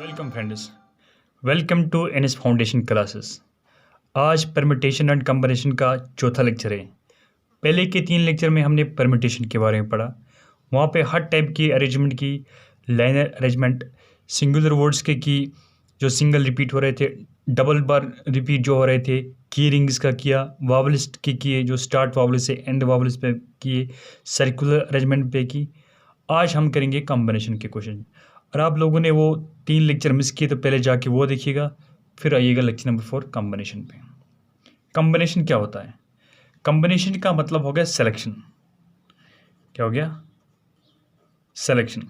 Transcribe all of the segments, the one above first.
Welcome friends, welcome to NS foundation classes. आज permutation and combination का चौथा lecture है। पहले के 3 लेक्चर में हमने परम्यूटेशन के बारे में पढ़ा। वहाँ पे हर टाइप की अरेंजमेंट की, लाइनर अरेंजमेंट, सिंगुलर वर्ड्स के की जो सिंगल रिपीट हो रहे थे, डबल बार रिपीट जो हो रहे थे, की रिंग्स का किया, वावल्स के किए जो स्टार्ट वावल से एंड वावल्स पे किए, सर्कुलर अरेंजमेंट पे की। आज हम करेंगे कॉम्बिनेशन के क्वेश्चन। और आप लोगों ने वो 3 लेक्चर मिस किए तो पहले जाके वो देखिएगा, फिर आइएगा लेक्चर नंबर 4 कॉम्बिनेशन पे। कॉम्बिनेशन क्या होता है? कॉम्बिनेशन का मतलब हो गया सिलेक्शन। क्या हो गया? सिलेक्शन।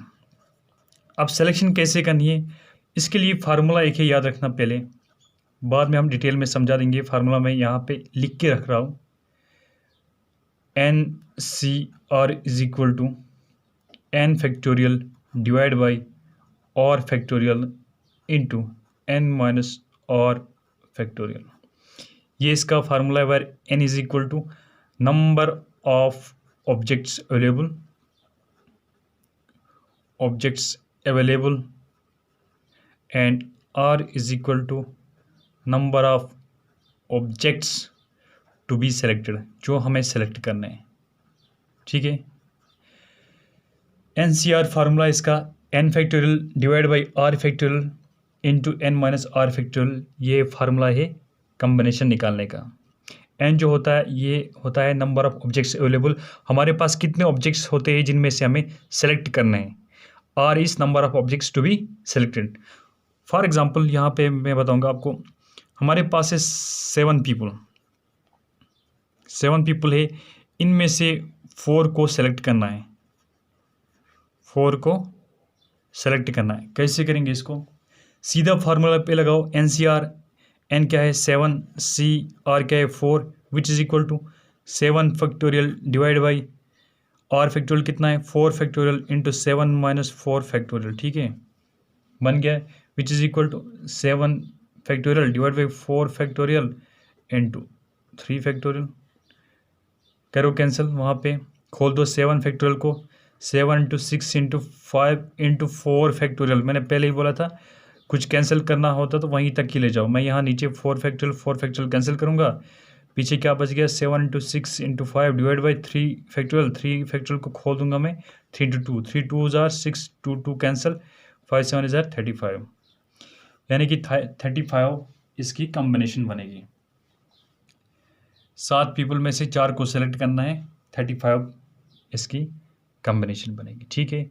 अब सिलेक्शन कैसे करनी है, इसके लिए फार्मूला एक है, याद रखना पहले, बाद में हम डिटेल में समझा देंगे। फार्मूला मैं यहाँ पे लिख के रख रहा हूँ। N C r is equal to n factorial divide by r factorial into n minus r factorial. ये इसका फार्मूला है, where n is equal to number of objects available and r is equal to number of objects to be selected, जो हमें select करने हैं। ठीक है, n C r formula इसका n factorial divide by r factorial into n minus r factorial. ये formula है combination निकालने का। एन जो होता है ये होता है नंबर ऑफ ऑब्जेक्ट्स अवेलेबल, हमारे पास कितने ऑब्जेक्ट्स होते हैं जिनमें से हमें सेलेक्ट करने हैं। R is number of objects to be selected. For example यहाँ पे मैं बताऊँगा आपको, हमारे पास है 7 पीपल है, इनमें से 4 को सेलेक्ट करना है। 4 को सेलेक्ट करना है। कैसे करेंगे इसको? सीधा फार्मूला पे लगाओ। एन सी आर, एन क्या है 7, सी आर क्या है 4, which is equal to 7 factorial divide by r factorial कितना है 4 फैक्टोरियल इंटू 7 माइनस 4 फैक्टोरियल। ठीक है, बन गया है, which is equal to 7 factorial divide by 4 factorial into 3 factorial. करो कैंसिल, वहाँ पे खोल दो 7 फैक्टोरियल को, 7 इंटू 6 इंटू 5 इंटू 4 फैक्टोरियल। मैंने पहले ही बोला था कुछ कैंसिल करना होता तो वहीं तक ही ले जाओ। मैं यहाँ नीचे 4 फैक्टोरियल कैंसिल करूँगा, पीछे क्या बच गया 7 into 6 into 5 divide by 3 factorial. 3 factorial को खोल दूंगा मैं, 3 इंटू 2, 3 2 जार 6, 2 2 कैंसिल, 5 7 जार 35, यानी कि 35 इसकी कॉम्बिनेशन बनेगी। 7 पीपल में से 4 को सेलेक्ट करना है, 35 इसकी कॉम्बिनेशन बनेगी। ठीक है,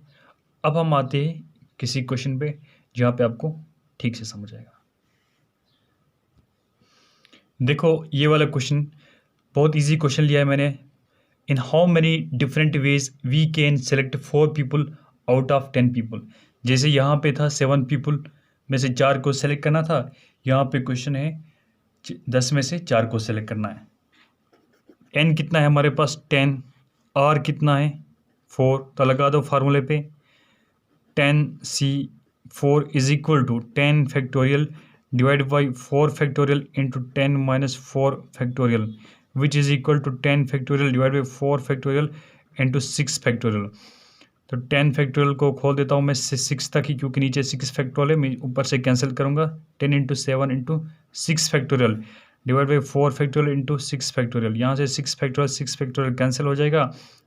अब हम आते हैं किसी क्वेश्चन पे जहाँ पे आपको ठीक से समझ आएगा। देखो ये वाला क्वेश्चन बहुत इजी क्वेश्चन लिया है मैंने। In how many different ways we can select 4 people out of 10 people. जैसे यहाँ पे था 7 पीपल में से 4 को सेलेक्ट करना था, यहाँ पे क्वेश्चन है 10 में से 4 को सेलेक्ट करना है। एन कितना है हमारे पास 10, आर कितना है 4, तो लगा दो फार्मूले पे 10C4 is equal to 10 factorial divide by 4 factorial into 10 minus 4 factorial, which is equal to 10 factorial divide by 4 factorial into 6 factorial. तो 10 फैक्टोरियल को खोल देता हूँ मैं 6 तक ही, क्योंकि नीचे 6 फैक्टोरियल है, मैं ऊपर से कैंसिल करूँगा। 10 into 7 into 6 factorial divide by 4 factorial into 6 factorial. यहाँ से 6 फैक्टोरियल कैंसिल हो जाएगा,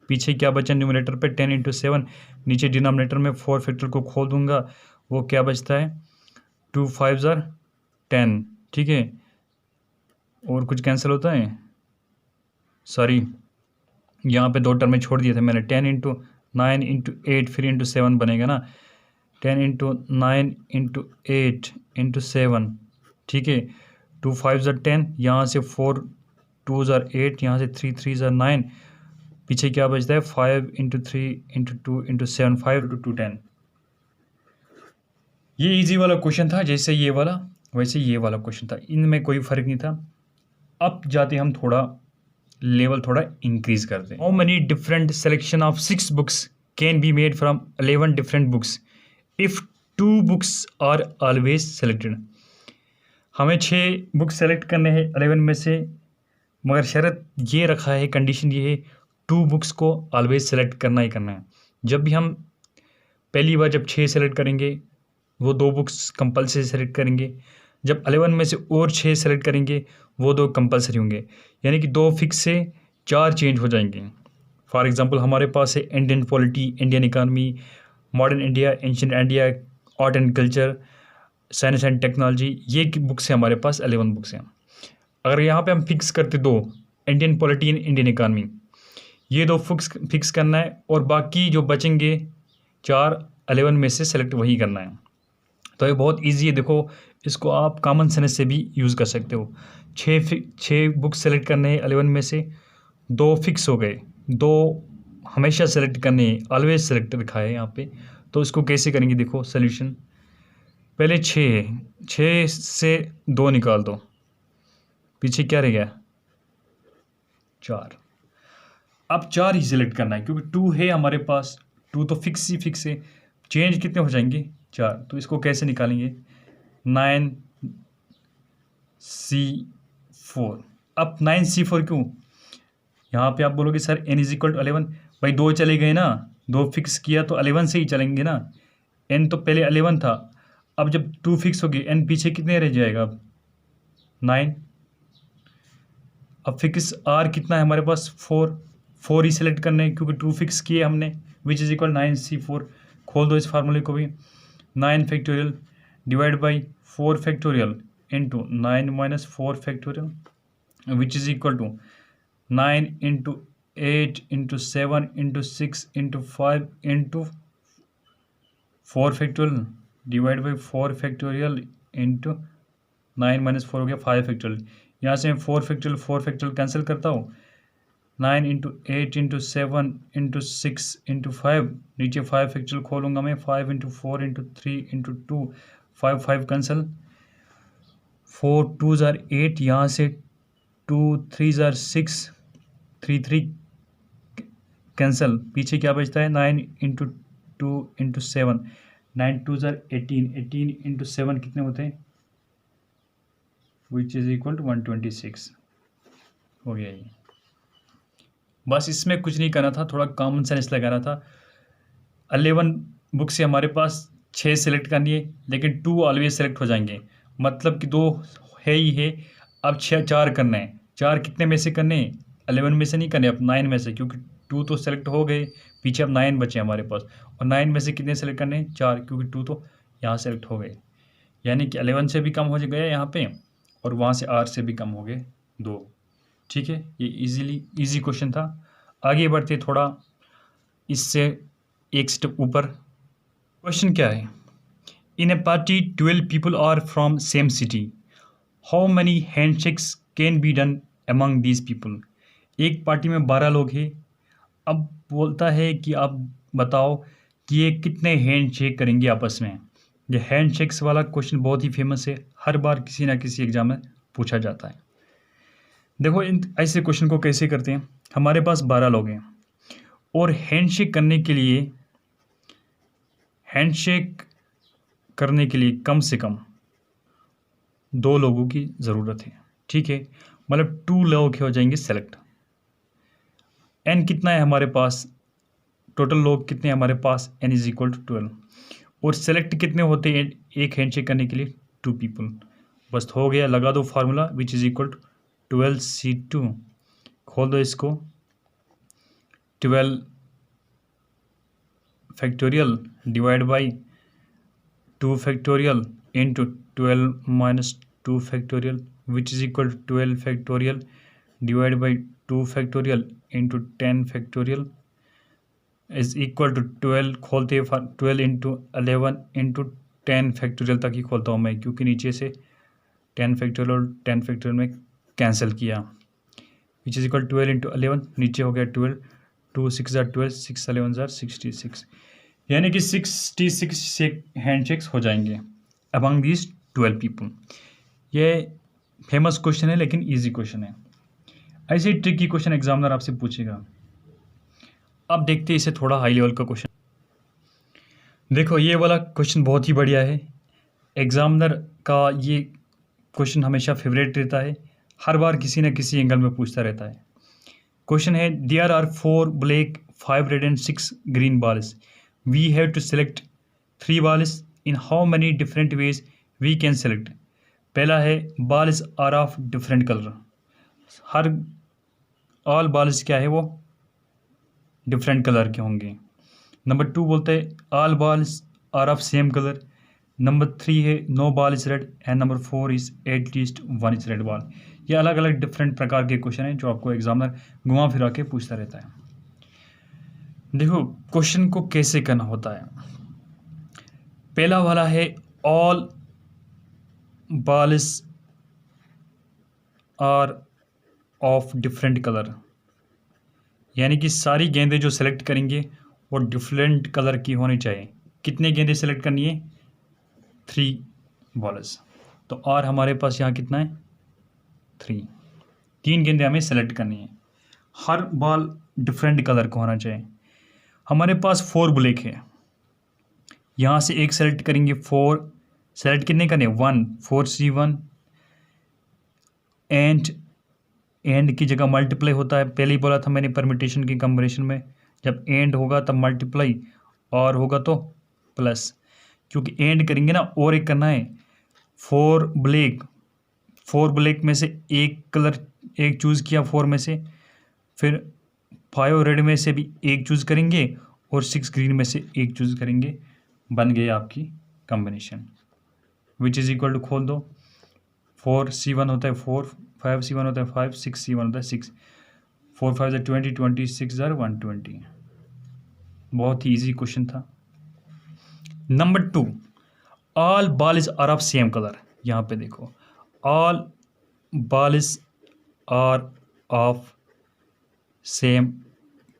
पीछे क्या बचा न्यूमरेटर पे 10 इंटू 7, नीचे डिनोमिनेटर में 4 फैक्टोरियल को खोल दूंगा, वो क्या बचता है 2 5 जार 10। ठीक है, और कुछ कैंसिल होता है, सॉरी यहाँ पे 2 टर्म में छोड़ दिए थे मैंने। 10 इंटू 9 इंटू 8 फिर इंटू 7 बनेगा ना, 10 इंटू 9 इंटू 8 इंटू 7। ठीक है, 2 5 जार 10, यहाँ से 4 2 जार 8, यहाँ से 3 3 जार 9, पीछे क्या बचता है 5 इंटू 3 इंटू 2 इंटू 7, 5 इंटू 2 10। ये इजी वाला क्वेश्चन था, जैसे ये वाला वैसे ये वाला क्वेश्चन था, इनमें कोई फर्क नहीं था। अब जाते हम थोड़ा लेवल थोड़ा इंक्रीज करते हैं। How many different selection of 6 books can be made from 11 different books if 2 books are always selected. हमें 6 बुक्स सेलेक्ट करने हैं 11 में से, मगर शर्त ये रखा है, कंडीशन ये है 2 बुक्स को ऑलवेज सेलेक्ट करना ही करना है। जब भी हम पहली बार जब 6 सेलेक्ट करेंगे वो 2 बुक्स कंपल्सरी सेलेक्ट करेंगे। जब 11 में से और 6 सेलेक्ट करेंगे वो 2 कंपल्सरी होंगे, यानी कि 2 फिक्स से 4 चेंज हो जाएंगे। फॉर एग्जांपल हमारे पास है Indian polity, Indian economy, modern India, ancient India, art and culture, science and technology, ये बुक्स हैं हमारे पास 11 बुक्स हैं। अगर यहाँ पे हम फिक्स करते 2, Indian polity and Indian economy, ये 2 फिक्स करना है और बाकी जो बचेंगे 4 11 में से सेलेक्ट वही करना है। तो ये बहुत ईजी है, देखो इसको आप कॉमन सेंस से भी यूज़ कर सकते हो। 6 बुक्स सेलेक्ट करने हैं 11 में से, 2 फिक्स हो गए, 2 हमेशा सेलेक्ट करने हैं, ऑलवेज सेलेक्ट रखा है यहाँ पे। तो इसको कैसे करेंगे, देखो सोल्यूशन। पहले 6 है, 6 से 2 निकाल दो, पीछे क्या रह गया 4। अब 4 ही सिलेक्ट करना है क्योंकि 2 है हमारे पास, 2 तो फिक्स है। चेंज कितने हो जाएंगे 4, तो इसको कैसे निकालेंगे 9C4। अब 9C4 क्यों, यहाँ पे आप बोलोगे sir n is equal to 11, भाई 2 चले गए ना, 2 फिक्स किया तो 11 से ही चलेंगे ना। n तो पहले 11 था, अब जब 2 फिक्स होगी n पीछे कितने रह जाएगा अब 9। अब फिक्स r कितना है हमारे पास 4 ही सिलेक्ट करने हैं क्योंकि 2 फिक्स किए हमने, विच इज इक्वल 9C4। खोल दो इस फार्मूले को भी, 9 factorial divide by 4 factorial into 9 minus 4 factorial which is equal to 9 into 8 into 7 into 6 into 5 into 4 factorial divide by 4 factorial into 9 minus 4 हो गया 5 फैक्टोरियल। यहाँ से मैं 4 फैक्टोरियल कैंसिल करता हूँ, 9 इंटू 8 इंटू 7 इंटू 6 इंटू 5, नीचे 5 फैक्टोरियल खोलूँगा मैं, 5 इंटू 4 इंटू 3 इंटू 2, 5 कैंसिल, 4 2 ज़ार 8, यहाँ से 2 3 ज़ार 6, 3 कैंसिल, पीछे क्या बचता है 9 इंटू 2 इंटू 7, 9 2 ज़ार 18 इंटू 7 कितने होते हैं, विच इज़ इक्वल टू 126 हो गया ये। बस इसमें कुछ नहीं करना था, थोड़ा कॉमन सेंस लगाना था। 11 बुक से हमारे पास 6 सेलेक्ट करनी है, लेकिन 2 ऑलवेज सेलेक्ट हो जाएंगे, मतलब कि 2 है ही है। अब 4 करना है, 4 कितने में से करने हैं 11 में से नहीं करने, अब 9 में से, क्योंकि 2 तो सेलेक्ट हो गए, पीछे अब 9 बचे हमारे पास, और 9 में से कितने सेलेक्ट करने हैं 4, क्योंकि 2 तो यहाँ सेलेक्ट हो गए, यानी कि 11 से भी कम हो गया यहाँ पे, और वहाँ से R से भी कम हो गए 2। ठीक है, ये इजी क्वेश्चन था। आगे बढ़ते थोड़ा इससे एक स्टेप ऊपर। क्वेश्चन क्या है, in a party 12 people are from same city, how many handshakes can be done among these people. एक पार्टी में 12 लोग हैं, अब बोलता है कि आप बताओ कि ये कितने हैंडशेक करेंगे आपस में। ये हैंडशेक्स वाला क्वेश्चन बहुत ही फेमस है, हर बार किसी ना किसी एग्जाम में पूछा जाता है। देखो इन ऐसे क्वेश्चन को कैसे करते हैं, हमारे पास 12 लोग हैं और हैंडशेक करने के लिए कम से कम 2 लोगों की ज़रूरत है। ठीक है, मतलब 2 लोग हो जाएंगे सेलेक्ट। n कितना है हमारे पास, टोटल लोग कितने हैं हमारे पास, n इज इक्वल टू 12, और सेलेक्ट कितने होते हैं एक हैंडशेक करने के लिए 2 पीपल। बस हो गया, लगा दो formula, which is equal to 12C2। खोल दो इसको, 12 factorial divide by 2 factorial into 12 minus 2 factorial which is equal to 12 factorial divide by 2 factorial into 10 factorial is equal to 12, खोलते 12 इंटू 11 इंटू 10 फैक्टोरियल तक ही खोलता हूँ मैं, क्योंकि नीचे से 10 फैक्टोरियल और 10 फैक्टोरियल में कैंसिल किया, विच इज इक्वल 12 इंटू 11, नीचे हो गया 12, 2 6 ज़ार 12, 6 11 ज़ार 66, यानी कि 66 हैंडशेक्स हो जाएंगे अमंग दीज 12 पीपल। ये फेमस क्वेश्चन है लेकिन इजी क्वेश्चन है, ऐसे ही ट्रिकी क्वेश्चन एग्जामिनर आपसे पूछेगा। अब देखते हैं इसे थोड़ा हाई लेवल का क्वेश्चन। देखो ये वाला क्वेश्चन बहुत ही बढ़िया है, एग्जामिनर का ये क्वेश्चन हमेशा फेवरेट रहता है, हर बार किसी न किसी एंगल में पूछता रहता है। क्वेश्चन है, there are 4 black 5 red and 6 green balls, we have to select 3 balls in how many different ways we can select. पहला है balls are of different colour, हर ऑल बॉल्स क्या है वो डिफरेंट कलर के होंगे। नंबर 2 बोलते हैं all balls are of same colour. Number 3 है no ball is red and number 4 is at least one is red ball. ये अलग अलग डिफरेंट प्रकार के क्वेश्चन हैं जो आपको एग्जामिनर घुमा फिरा के पूछता रहता है। देखो क्वेश्चन को कैसे करना होता है। पहला वाला है all balls are of different colour, यानी कि सारी गेंदें जो सेलेक्ट करेंगे वो डिफरेंट कलर की होनी चाहिए। कितने गेंदें सेलेक्ट करनी है? 3 बॉलर्स। तो और हमारे पास यहाँ कितना है? 3 गेंदें हमें सेलेक्ट करनी है। हर बॉल डिफरेंट कलर का होना चाहिए। हमारे पास 4 ब्लैक है, यहाँ से एक सेलेक्ट करेंगे। 4 सेलेक्ट कितने करने? 1, 4C1 एंड की जगह मल्टीप्लाई होता है। पहले ही बोला था मैंने परमिटेशन की कॉम्बिनेशन में, जब एंड होगा तब मल्टीप्लाई और होगा तो प्लस, क्योंकि एंड करेंगे ना। और एक करना है 4 ब्लैक में से एक कलर एक चूज़ किया 4 में से, फिर 5 रेड में से भी एक चूज़ करेंगे और 6 ग्रीन में से एक चूज़ करेंगे। बन गई आपकी combination which is equal to, खोल दो, 4C1 होता है 4, 5C1 होता है 5, 6C1 होता है 6, 4 5 20, 26 120। बहुत ही ईजी क्वेश्चन था। Number 2 all balls are of same colour. यहाँ पे देखो all balls are of same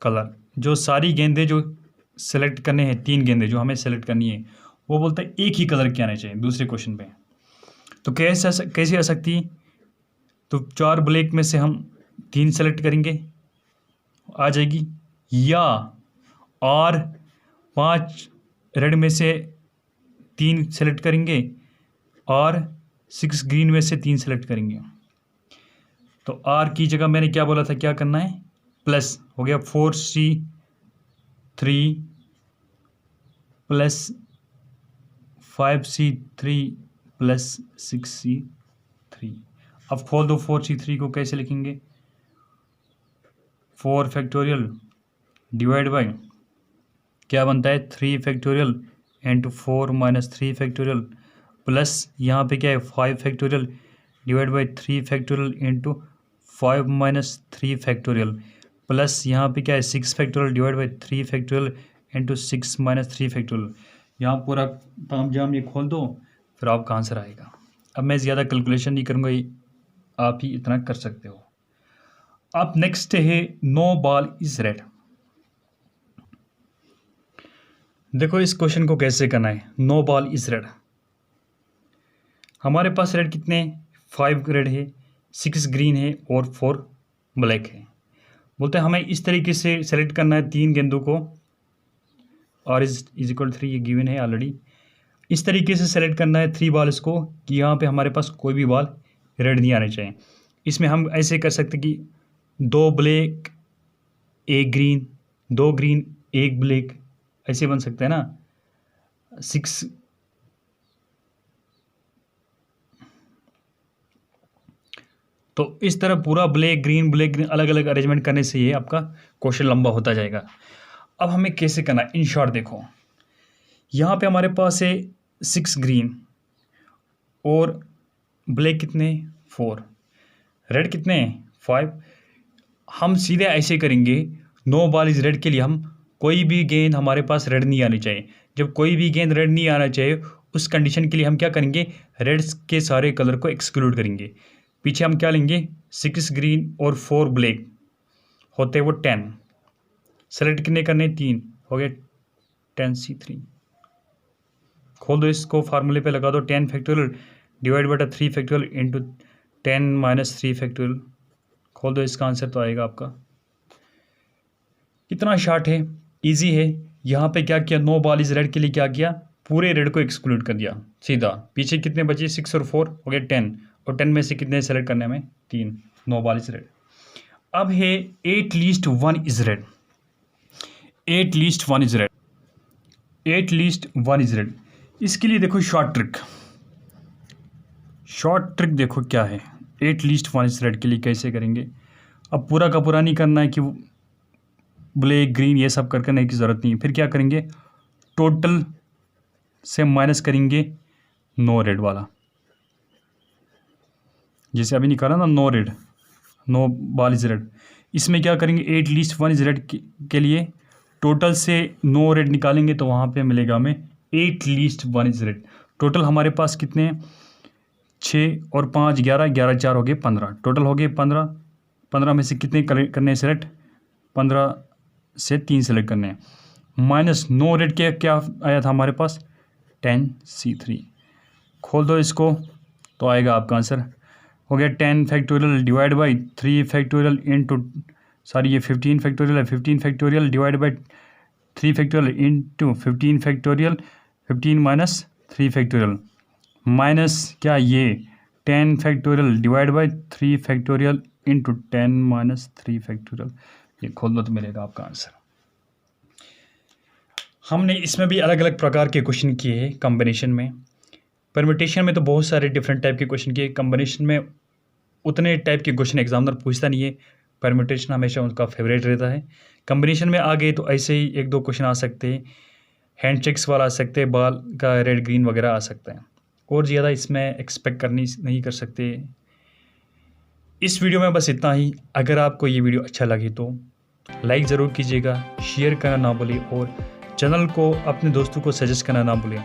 colour, जो सारी गेंदें जो सेलेक्ट करने हैं, 3 गेंदें जो हमें सेलेक्ट करनी है, वो बोलता है एक ही कलर के आने चाहिए दूसरे क्वेश्चन पे। तो कैसे आ सकती है? तो 4 ब्लैक में से हम 3 सेलेक्ट करेंगे, आ जाएगी, या और 5 रेड में से 3 सेलेक्ट करेंगे और 6 ग्रीन में से 3 सेलेक्ट करेंगे। तो आर की जगह मैंने क्या बोला था, क्या करना है? प्लस हो गया 4C3 plus 5C3 plus 6C3। अब खोल दो 4C3 को, कैसे लिखेंगे? 4 फैक्टोरियल डिवाइड बाई क्या बनता है? 3 factorial into 4 minus 3 factorial plus यहाँ पे क्या है? 5 factorial divide by 3 factorial into 5 minus 3 factorial plus यहाँ पे क्या है? 6 factorial divide by 3 factorial into 6 minus 3 factorial. यहाँ पूरा ताम जाम ये खोल दो, फिर आपका आंसर आएगा। अब मैं ज़्यादा कैलकुलेशन नहीं करूँगा, आप ही इतना कर सकते हो। अब नेक्स्ट है नो बॉल इज रेड। देखो इस क्वेश्चन को कैसे करना है। नो बॉल इज रेड, हमारे पास रेड कितने हैं? 5 रेड है, 6 ग्रीन है और 4 ब्लैक है। बोलते हैं हमें इस तरीके से सेलेक्ट करना है 3 गेंदों को, और इज इक्वल 3 ये गिवन है ऑलरेडी। इस तरीके से सेलेक्ट करना है 3 बॉल्स को कि यहाँ पे हमारे पास कोई भी बॉल रेड नहीं आने चाहिए। इसमें हम ऐसे कर सकते कि 2 ब्लैक 1 ग्रीन, 2 ग्रीन 1 ब्लैक, ऐसे बन सकता है ना। 6 तो इस तरह पूरा ब्लैक ग्रीन अलग अलग अरेंजमेंट करने से ये आपका क्वेश्चन लंबा होता जाएगा। अब हमें कैसे करना है, इन शॉर्ट देखो यहाँ पे हमारे पास है 6 ग्रीन और ब्लैक कितने? 4, रेड कितने? 5। हम सीधे ऐसे करेंगे, नो बॉल इज रेड के लिए हम कोई भी गेंद हमारे पास रेड नहीं आनी चाहिए। जब कोई भी गेंद रेड नहीं आना चाहिए उस कंडीशन के लिए हम क्या करेंगे? रेड्स के सारे कलर को एक्सक्लूड करेंगे। पीछे हम क्या लेंगे? 6 ग्रीन और 4 ब्लैक होते वो 10। सेलेक्ट कितने करने? 3, हो गए 10C3। खोल दो इसको, फार्मूले पे लगा दो, 10 फैक्टोरियल डिवाइड बटा 3 फैक्टोरियल इंटू 10 माइनस 3 फैक्टोरियल। खोल दो, इसका आंसर तो आएगा आपका। कितना शॉर्ट है, इजी है। यहाँ पे क्या किया? नो बॉल इज रेड के लिए क्या किया? पूरे रेड को एक्सक्लूड कर दिया सीधा। पीछे कितने बचे? 6 और 4 हो गए 10, और 10 में से कितने सेलेक्ट करने हमें? 3। No ball is red. अब है at least one is red. At least one is red, at least one is red, इसके लिए देखो शॉर्ट ट्रिक देखो क्या है, at least one is red के लिए कैसे करेंगे। अब पूरा का पूरा नहीं करना है कि ब्लैक ग्रीन ये सब करने की ज़रूरत नहीं है। फिर क्या करेंगे, टोटल से माइनस करेंगे नो रेड वाला, जैसे अभी निकाला ना no red, no ball is red. इसमें क्या करेंगे, at least one is red के लिए टोटल से नो रेड निकालेंगे तो वहाँ पे मिलेगा हमें eight least one is red. Total हमारे पास कितने हैं, 6 और 5 11, 11 4 हो गए 15, टोटल हो गए 15। 15 में से कितने करने हैं सेलेक्ट, 15 से 3 सेलेक्ट करने हैं। माइनस नो रेड के क्या आया था हमारे पास, 10C3। खोल दो इसको तो आएगा आपका आंसर, हो गया 10 factorial divide by 3 factorial into, sorry ये 15 फैक्टोरियल है, 15 factorial divide by 3 factorial into 15 factorial, 15 minus 3 factorial, minus क्या ये 10 factorial divide by 3 factorial into 10 minus 3 factorial. ये खोल दो तो मिलेगा आपका आंसर। हमने इसमें भी अलग अलग प्रकार के क्वेश्चन किए हैं कॉम्बिनेशन में। परम्यूटेशन में तो बहुत सारे डिफरेंट टाइप के क्वेश्चन किए, कॉम्बिनेशन में उतने टाइप के क्वेश्चन एग्जामिनर पूछता नहीं है, परम्यूटेशन हमेशा उनका फेवरेट रहता है। कॉम्बिनेशन में आ गए तो ऐसे ही 1-2 क्वेश्चन आ सकते हैं, हैंडशेक्स वाला आ सकते हैं, बॉल का रेड ग्रीन वगैरह आ सकता है, और ज़्यादा इसमें एक्सपेक्ट नहीं कर सकते। इस वीडियो में बस इतना ही। अगर आपको ये वीडियो अच्छा लगे तो लाइक ज़रूर कीजिएगा, शेयर करना ना भूलें और चैनल को अपने दोस्तों को सजेस्ट करना ना भूलें।